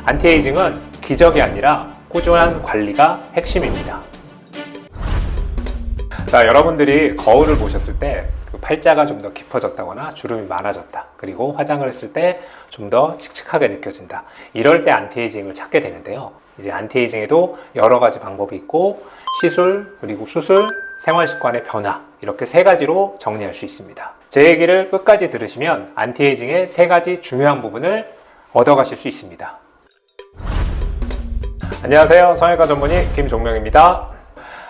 안티에이징은 기적이 아니라 꾸준한 관리가 핵심입니다. 자, 여러분들이 거울을 보셨을 때 그 팔자가 좀 더 깊어졌다거나 주름이 많아졌다, 그리고 화장을 했을 때 좀 더 칙칙하게 느껴진다, 이럴 때 안티에이징을 찾게 되는데요. 이제 안티에이징에도 여러 가지 방법이 있고, 시술, 그리고 수술, 생활습관의 변화, 이렇게 세 가지로 정리할 수 있습니다. 제 얘기를 끝까지 들으시면 안티에이징의 세 가지 중요한 부분을 얻어가실 수 있습니다. 안녕하세요, 성형외과 전문의 김종명입니다.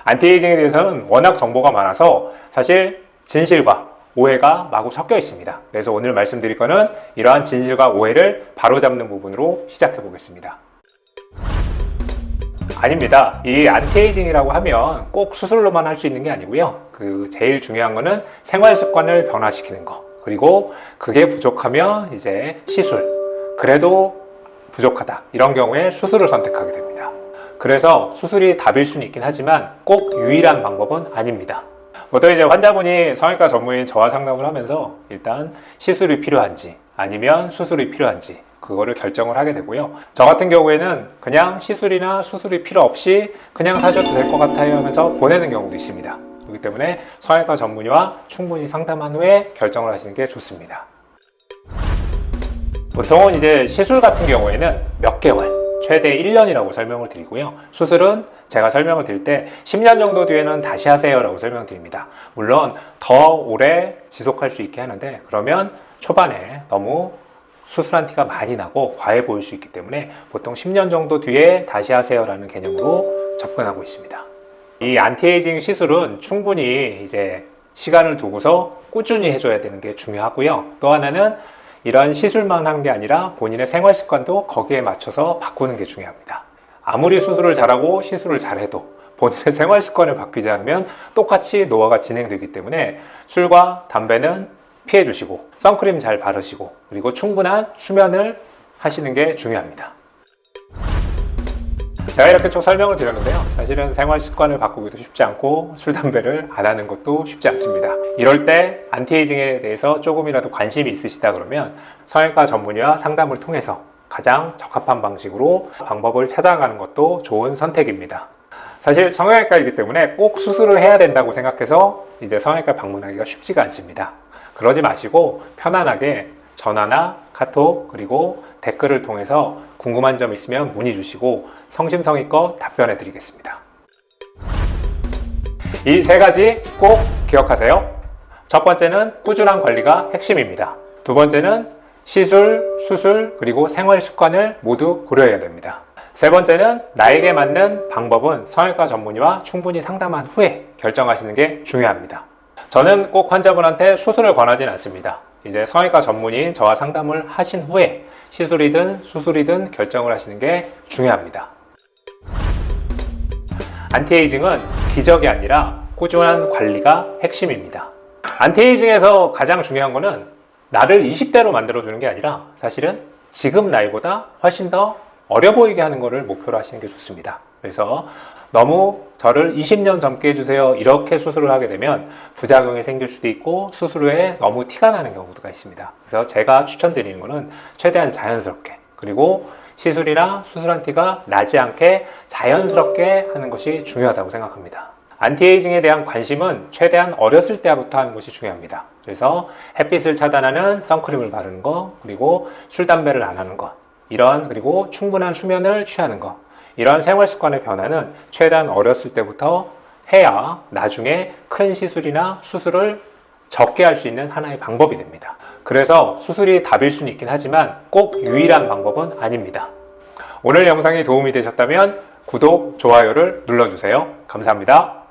안티에이징에 대해서는 워낙 정보가 많아서 사실 진실과 오해가 마구 섞여 있습니다. 그래서 오늘 말씀드릴 거는 이러한 진실과 오해를 바로잡는 부분으로 시작해 보겠습니다. 아닙니다. 이 안티에이징이라고 하면 꼭 수술로만 할 수 있는 게 아니고요. 제일 중요한 거는 생활 습관을 변화시키는 거, 그리고 그게 부족하면 이제 시술, 그래도 부족하다, 이런 경우에 수술을 선택하게 됩니다. 그래서 수술이 답일 수는 있긴 하지만 꼭 유일한 방법은 아닙니다. 보통 이제 환자분이 성형외과 전문의인 저와 상담을 하면서 일단 시술이 필요한지 아니면 수술이 필요한지 그거를 결정을 하게 되고요. 저 같은 경우에는 그냥 시술이나 수술이 필요 없이 그냥 사셔도 될 것 같아요 하면서 보내는 경우도 있습니다. 그렇기 때문에 성형외과 전문의와 충분히 상담한 후에 결정을 하시는 게 좋습니다. 보통은 이제 시술 같은 경우에는 몇 개월, 최대 1년이라고 설명을 드리고요. 수술은 제가 설명을 드릴 때 10년 정도 뒤에는 다시 하세요 라고 설명을 드립니다. 물론 더 오래 지속할 수 있게 하는데, 그러면 초반에 너무 수술한 티가 많이 나고 과해 보일 수 있기 때문에 보통 10년 정도 뒤에 다시 하세요 라는 개념으로 접근하고 있습니다. 이 안티에이징 시술은 충분히 이제 시간을 두고서 꾸준히 해줘야 되는 게 중요하고요. 또 하나는 이런 시술만 한 게 아니라 본인의 생활 습관도 거기에 맞춰서 바꾸는 게 중요합니다. 아무리 수술을 잘하고 시술을 잘해도 본인의 생활 습관을 바뀌지 않으면 똑같이 노화가 진행되기 때문에 술과 담배는 피해 주시고, 선크림 잘 바르시고, 그리고 충분한 수면을 하시는 게 중요합니다. 제가 이렇게 쭉 설명을 드렸는데요. 사실은 생활 습관을 바꾸기도 쉽지 않고 술, 담배를 안 하는 것도 쉽지 않습니다. 이럴 때 안티에이징에 대해서 조금이라도 관심이 있으시다 그러면 성형외과 전문의와 상담을 통해서 가장 적합한 방식으로 방법을 찾아가는 것도 좋은 선택입니다. 사실 성형외과이기 때문에 꼭 수술을 해야 된다고 생각해서 이제 성형외과 방문하기가 쉽지가 않습니다. 그러지 마시고 편안하게 전화나 카톡, 그리고 댓글을 통해서 궁금한 점 있으면 문의 주시고 성심성의껏 답변해 드리겠습니다. 이 세 가지 꼭 기억하세요. 첫 번째는 꾸준한 관리가 핵심입니다. 두 번째는 시술, 수술, 그리고 생활 습관을 모두 고려해야 됩니다. 세 번째는 나에게 맞는 방법은 성형외과 전문의와 충분히 상담한 후에 결정하시는 게 중요합니다. 저는 꼭 환자분한테 수술을 권하진 않습니다. 이제 성형외과 전문의인 저와 상담을 하신 후에 시술이든 수술이든 결정을 하시는 게 중요합니다. 안티에이징은 기적이 아니라 꾸준한 관리가 핵심입니다. 안티에이징에서 가장 중요한 거는 나를 20대로 만들어주는 게 아니라 사실은 지금 나이보다 훨씬 더 어려 보이게 하는 것을 목표로 하시는 게 좋습니다. 그래서 너무 저를 20년 젊게 해주세요 이렇게 수술을 하게 되면 부작용이 생길 수도 있고 수술 후에 너무 티가 나는 경우가 있습니다. 그래서 제가 추천드리는 거는 최대한 자연스럽게, 그리고 시술이나 수술한 티가 나지 않게 자연스럽게 하는 것이 중요하다고 생각합니다. 안티에이징에 대한 관심은 최대한 어렸을 때부터 하는 것이 중요합니다. 그래서 햇빛을 차단하는 선크림을 바르는 것, 그리고 술, 담배를 안 하는 것, 그리고 충분한 수면을 취하는 것, 이런 생활 습관의 변화는 최대한 어렸을 때부터 해야 나중에 큰 시술이나 수술을 적게 할 수 있는 하나의 방법이 됩니다. 그래서 수술이 답일 수는 있긴 하지만 꼭 유일한 방법은 아닙니다. 오늘 영상이 도움이 되셨다면 구독, 좋아요를 눌러주세요. 감사합니다.